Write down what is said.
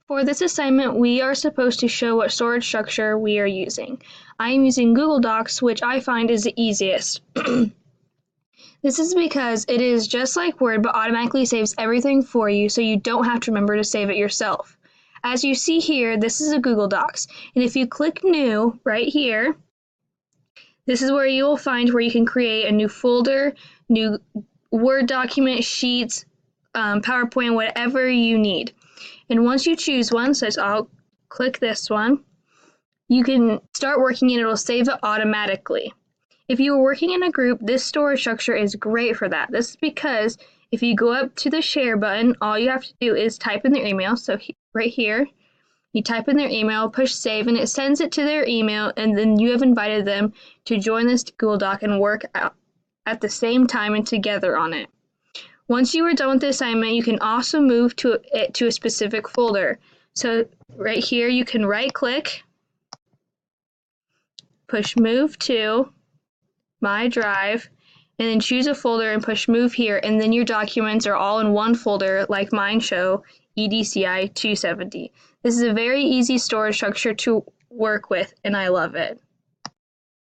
For this assignment, we are supposed to show what storage structure we are using. I am using Google Docs, which I find is the easiest. This is because it is just like Word, but automatically saves everything for you, so you don't have to remember to save it yourself. As you see here, this is a Google Docs, and if you click New right here, this is where you will find where you can create a new folder, new Word document, sheets, PowerPoint, whatever you need. And once you choose one, so I'll click this one, you can start working and it will save it automatically. If you are working in a group, this storage structure is great for that. This is because if you go up to the share button, all you have to do is type in their email. So right here, you type in their email, push save, and it sends it to their email, and then you have invited them to join this Google Doc and work out at the same time and together on it. Once you are done with the assignment, you can also move it to a specific folder. So right here, you can right-click, push Move to My Drive, and then choose a folder and push Move here, and then your documents are all in one folder like mine show, EDCI 270. This is a very easy storage structure to work with, and I love it.